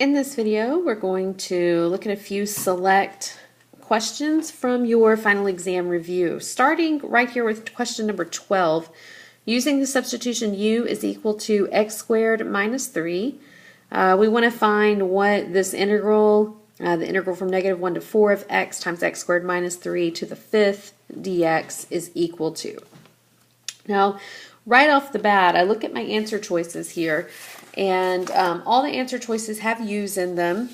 In this video, we're going to look at a few select questions from your final exam review. Starting right here with question number 12, using the substitution u is equal to x squared minus 3. We want to find what this integral, the integral from -1 to 4 of x times x squared minus 3 to the 5th dx is equal to. Now, right off the bat, I look at my answer choices here, and all the answer choices have u's in them,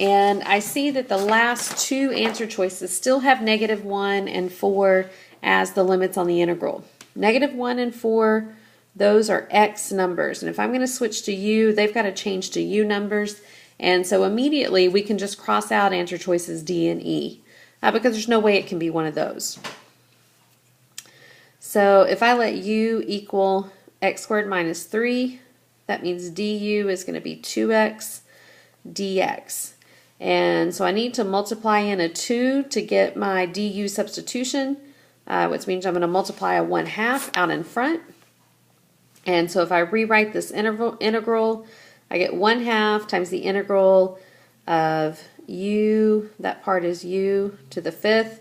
and I see that the last two answer choices still have -1 and 4 as the limits on the integral. -1 and 4, those are x numbers, and if I'm going to switch to u, they've got to change to u numbers, and so immediately we can just cross out answer choices D and E, because there's no way it can be one of those. So if I let u equal x squared minus 3, that means du is going to be 2x dx. And so I need to multiply in a 2 to get my du substitution, which means I'm going to multiply a 1/2 out in front. And so if I rewrite this integral, I get 1/2 times the integral of u, that part is u to the 5th,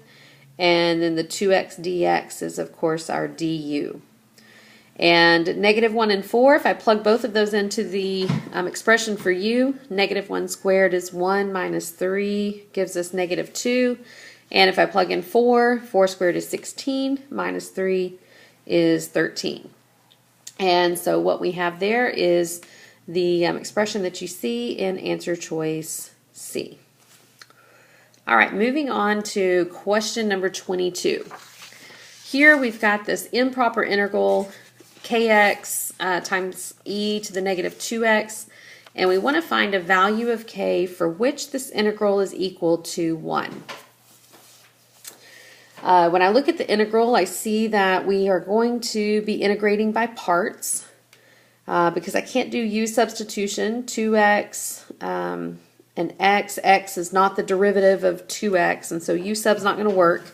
and then the 2x dx is of course our du. And -1 and 4, if I plug both of those into the expression for u, -1 squared is 1 minus 3 gives us -2. And if I plug in 4, 4 squared is 16, minus 3 is 13. And so what we have there is the expression that you see in answer choice C. All right, moving on to question number 22. Here we've got this improper integral kx times e to the -2x, and we want to find a value of k for which this integral is equal to 1. When I look at the integral, I see that we are going to be integrating by parts because I can't do u substitution. 2x and x is not the derivative of 2x, and so u sub's not going to work.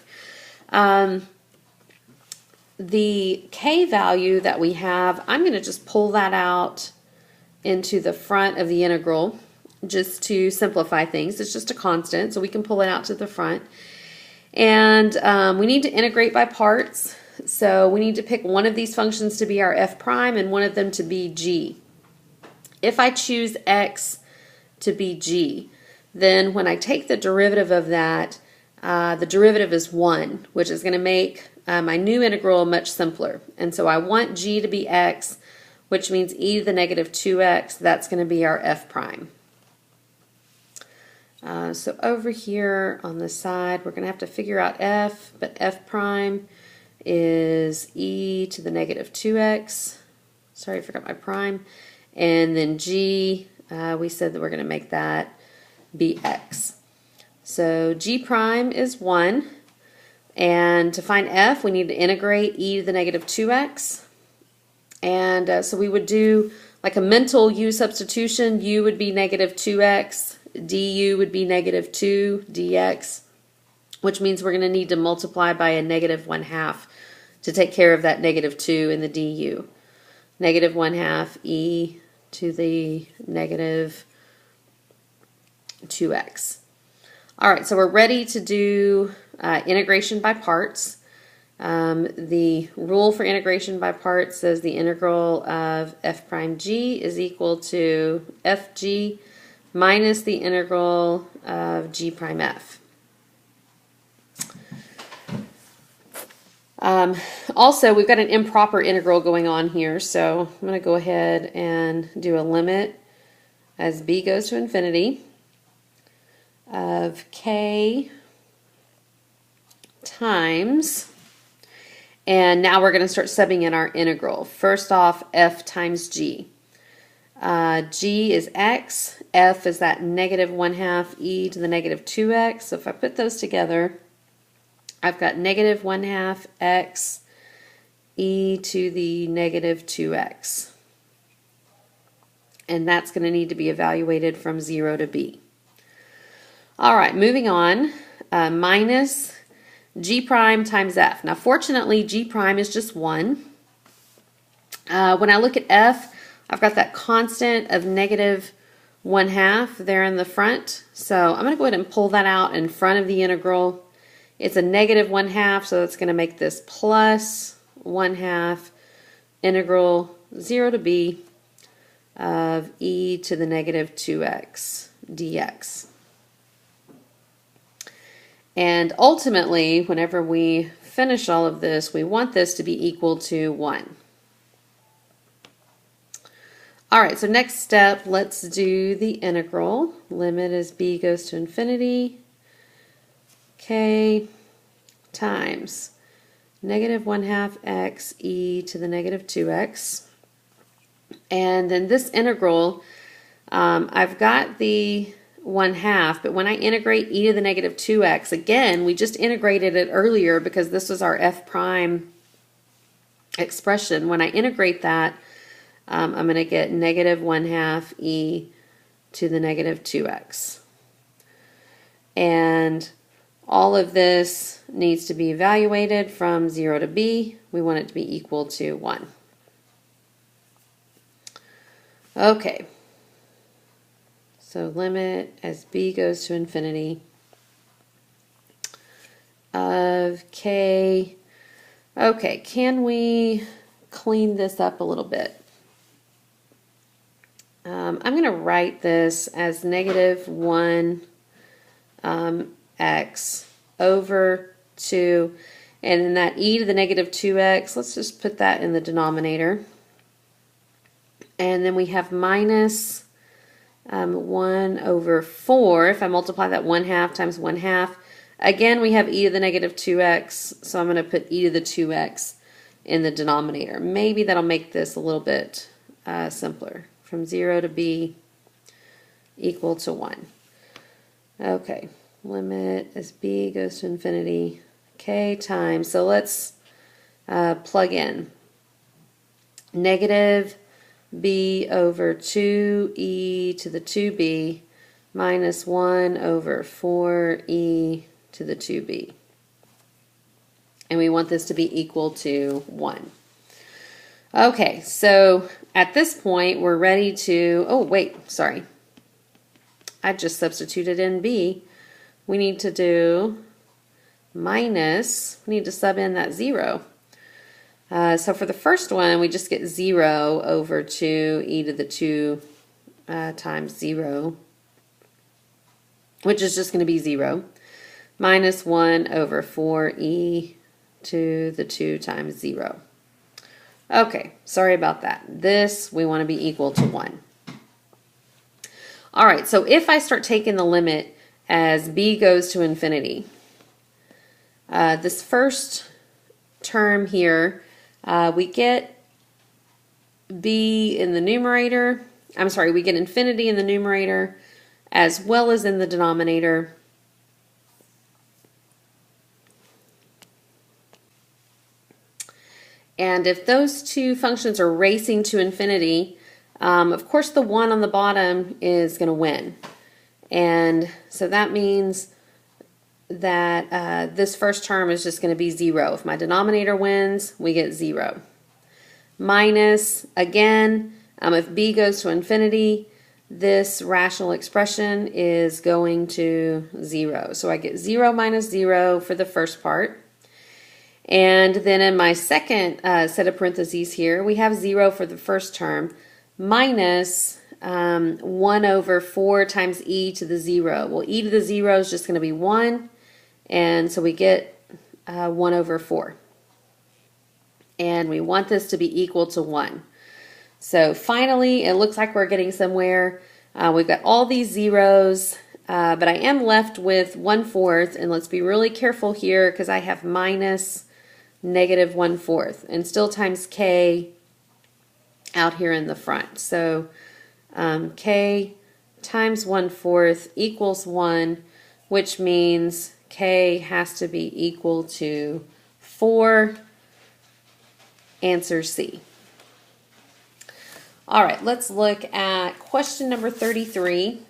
The k value that we have, I'm going to just pull that out into the front of the integral just to simplify things. It's just a constant, so we can pull it out to the front. And we need to integrate by parts, so we need to pick one of these functions to be our f prime and one of them to be g. If I choose x to be g, then when I take the derivative of that, the derivative is 1, which is going to make my new integral much simpler. And so I want g to be x, which means e to the -2x, that's going to be our f prime. So over here on the side, we're going to have to figure out f, but f prime is e to the -2x. Sorry, I forgot my prime. And then g, we said that we're going to make that be x. So g prime is 1. And to find f, we need to integrate e to the -2x. And so we would do like a mental u substitution. U would be -2x. Du would be -2 dx, which means we're going to need to multiply by a -1/2 to take care of that -2 in the du. -1/2 e to the -2x. All right, so we're ready to do integration by parts. The rule for integration by parts says the integral of f prime g is equal to fg minus the integral of g prime f. Also, we've got an improper integral going on here, so I'm going to go ahead and do a limit as b goes to infinity of k times, and now we're going to start subbing in our integral. First off, f times g. G is x, f is that -1/2 e to the -2x, so if I put those together, I've got -1/2 x e to the -2x. And that's going to need to be evaluated from 0 to b. All right, moving on, minus g prime times f. Now fortunately, g prime is just 1. When I look at f, I've got that constant of 1/2 there in the front. So I'm going to go ahead and pull that out in front of the integral. It's a negative 1/2, so that's going to make this plus 1/2 integral 0 to b of e to the negative 2x dx. And ultimately, whenever we finish all of this, we want this to be equal to 1. All right, so next step, let's do the integral. Limit as b goes to infinity, k times negative 1/2 x e to the negative 2x. And then this integral, I've got the 1/2, but when I integrate e to the negative 2x, again, we just integrated it earlier because this was our f prime expression. When I integrate that, I'm going to get negative 1/2 e to the negative 2x. And all of this needs to be evaluated from 0 to b. We want it to be equal to 1. Okay. So limit as b goes to infinity of k. Okay, can we clean this up a little bit? I'm going to write this as negative 1 x over 2, and then that e to the negative 2x, let's just put that in the denominator. And then we have minus 1 over 4. If I multiply that 1/2 times 1/2, again we have e to the negative 2x, so I'm going to put e to the 2x in the denominator. Maybe that'll make this a little bit simpler. From 0 to b equal to 1. Okay, limit as b goes to infinity, k times, so let's plug in negative b over 2e to the 2b minus 1 over 4e to the 2b. And we want this to be equal to 1. Okay, so at this point we're ready to, oh wait, sorry. I just substituted in b. We need to do minus, we need to sub in that 0. So for the first one, we just get 0 over 2e to the 2 times 0, which is just going to be 0, minus 1 over 4e to the 2 times 0. Okay, sorry about that. This, we want to be equal to 1. All right, so if I start taking the limit as b goes to infinity, this first term here, we get b in the numerator, I'm sorry, we get infinity in the numerator as well as in the denominator. And if those two functions are racing to infinity, of course the 1 on the bottom is going to win. And so that means that this first term is just going to be 0. If my denominator wins, we get 0. Minus, again, if b goes to infinity, this rational expression is going to 0. So I get 0 minus 0 for the first part. And then in my second set of parentheses here, we have 0 for the first term minus 1 over 4 times e to the 0. Well, e to the 0 is just going to be 1, and so we get 1 over 4. And we want this to be equal to 1. So finally, it looks like we're getting somewhere. We've got all these zeros, but I am left with 1/4, and let's be really careful here because I have minus negative 1/4, and still times k out here in the front. So k times 1/4 equals 1, which means k has to be equal to 4. Answer C. All right, let's look at question number 33.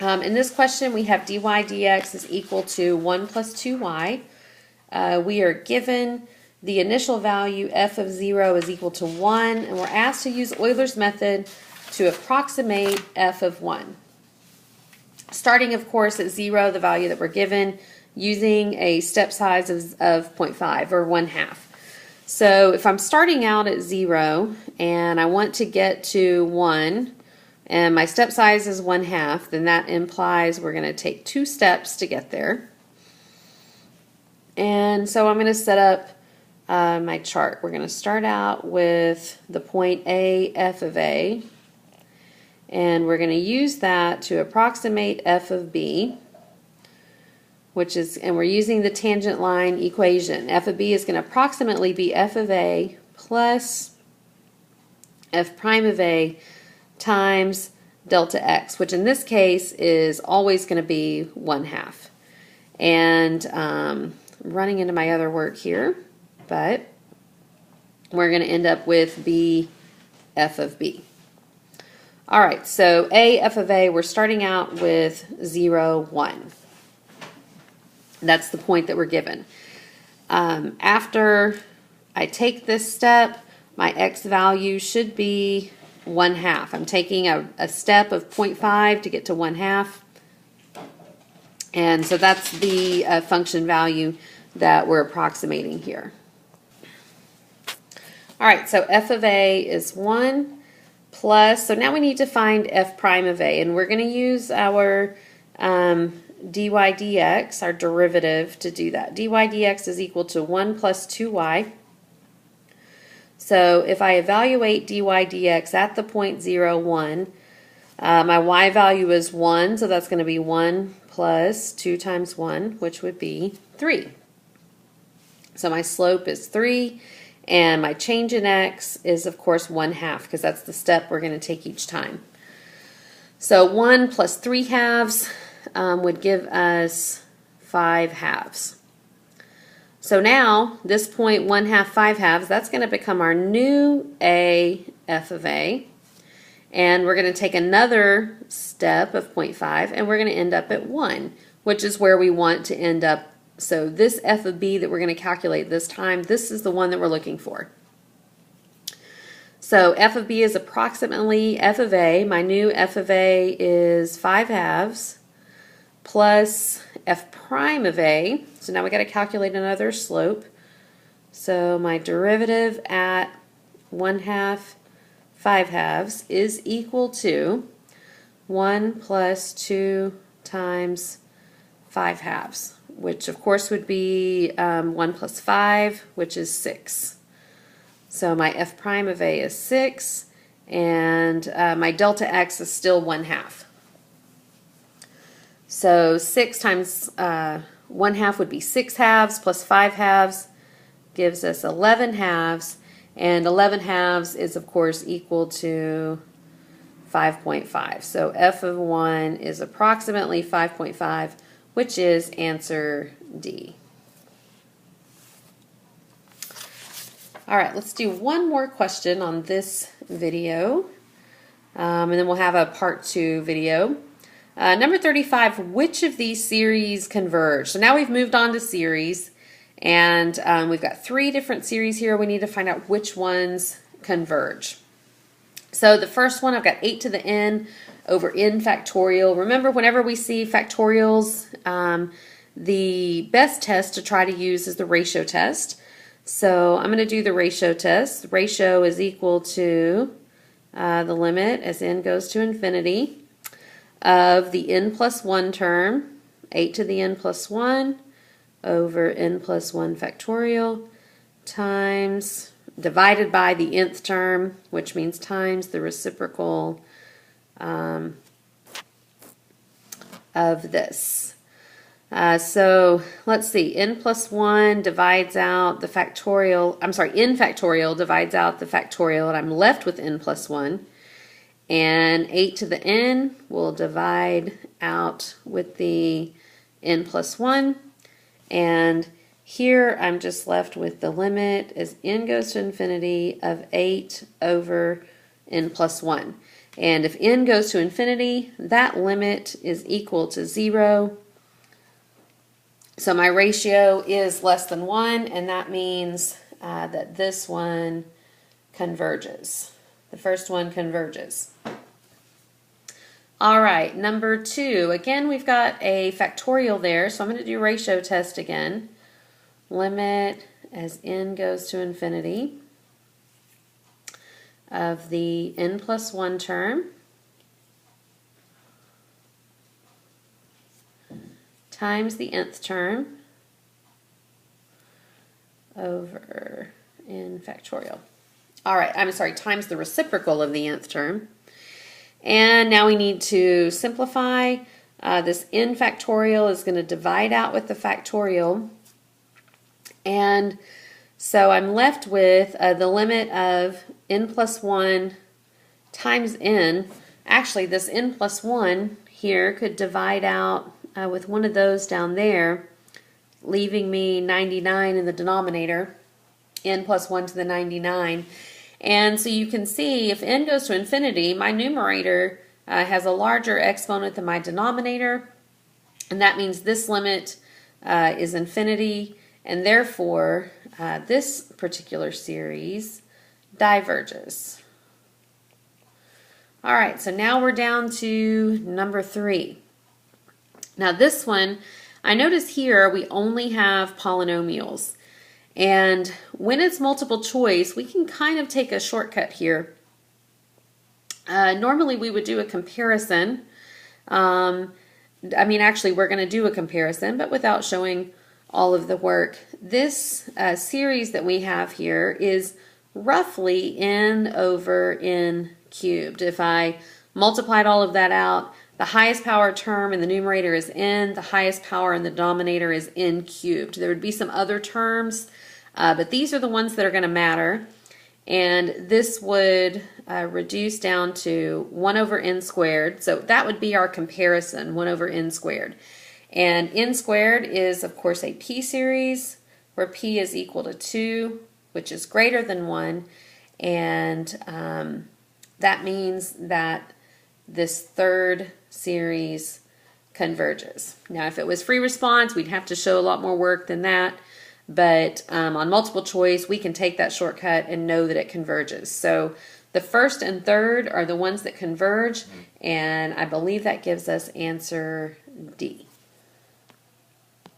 In this question, we have dy dx is equal to 1 plus 2y. We are given the initial value f of 0 is equal to 1, and we're asked to use Eulers' method to approximate f of 1. Starting, of course, at 0, the value that we're given, using a step size of 0.5 or 1/2. So if I'm starting out at 0 and I want to get to 1 and my step size is 1/2, then that implies we're going to take 2 steps to get there. And so I'm going to set up my chart. We're going to start out with the point A, f of A, and we're going to use that to approximate f of B, which is, and we're using the tangent line equation. F of B is going to approximately be f of A plus f prime of A times delta x, which in this case is always going to be 1/2. And running into my other work here, but we're going to end up with B f of B. All right, so A f of A, we're starting out with 0, 1. That's the point that we're given. After I take this step, my x value should be 1/2. I'm taking a step of 0.5 to get to 1/2. And so that's the function value that we're approximating here. All right, so f of A is 1 plus, so now we need to find f prime of A, and we're going to use our dy dx, our derivative, to do that. Dy dx is equal to 1 plus 2y. So if I evaluate dy dx at the point 0, 1, my y value is 1, so that's going to be 1 plus 2 times 1, which would be 3. So my slope is 3, and my change in x is, of course, 1/2, because that's the step we're going to take each time. So 1 plus 3/2 would give us 5/2. So now, this point 1/2, 5/2, that's going to become our new A f of A. And we're going to take another step of 0.5, and we're going to end up at 1, which is where we want to end up. So this f of B that we're going to calculate this time, this is the one that we're looking for. So f of B is approximately f of A. My new f of A is 5/2 plus f prime of A. So now we got to calculate another slope. So my derivative at 1/2, 5/2 is equal to 1 plus 2 times 5/2, which of course would be 1 plus 5, which is 6. So my f prime of A is 6, and my delta x is still 1/2. So 6 times 1/2 would be 6/2 plus 5/2 gives us 11/2, and 11/2 is of course equal to 5.5. So f of 1 is approximately 5.5, which is answer D. All right, let's do one more question on this video, and then we'll have a part 2 video. Number 35, which of these series converge? So now we've moved on to series, and we've got 3 different series here. We need to find out which ones converge. So the first one, I've got 8 to the n over n factorial. Remember, whenever we see factorials, the best test to try to use is the ratio test. So I'm going to do the ratio test. The ratio is equal to the limit as n goes to infinity of the n plus 1 term, 8 to the n plus 1 over n plus 1 factorial times, divided by the nth term, which means times the reciprocal of this. So let's see, n plus 1 divides out the factorial, I'm sorry, n factorial divides out the factorial, and I'm left with n plus 1. And 8 to the n will divide out with the n plus 1. And here I'm just left with the limit as n goes to infinity of 8 over n plus 1. And if n goes to infinity, that limit is equal to 0. So my ratio is less than 1, and that means that this one converges. The first one converges. All right, number 2. Again, we've got a factorial there, so I'm going to do ratio test again. Limit as n goes to infinity of the n plus 1 term times the nth term over n factorial. All right, I'm sorry, times the reciprocal of the nth term. And now we need to simplify. This n factorial is going to divide out with the factorial. And so I'm left with the limit of n plus 1 times n. Actually, this n plus 1 here could divide out with one of those down there, leaving me 99 in the denominator, n plus 1 to the 99. And so you can see if n goes to infinity, my numerator has a larger exponent than my denominator, and that means this limit is infinity, and therefore this particular series diverges. All right, so now we're down to number 3. Now this one, I notice here we only have polynomials. And when it's multiple choice, we can kind of take a shortcut here. Normally we would do a comparison. Actually we're going to do a comparison, but without showing all of the work. This series that we have here is roughly n over n cubed. If I multiplied all of that out, the highest power term in the numerator is n, the highest power in the denominator is n cubed. There would be some other terms, but these are the ones that are going to matter. And this would reduce down to 1 over n squared. So that would be our comparison, 1 over n squared. And n squared is, of course, a p series where p is equal to 2, which is greater than 1. And that means that this third series converges. Now, if it was free response, we'd have to show a lot more work than that. But on multiple choice, we can take that shortcut and know that it converges. So the first and third are the ones that converge, and I believe that gives us answer D.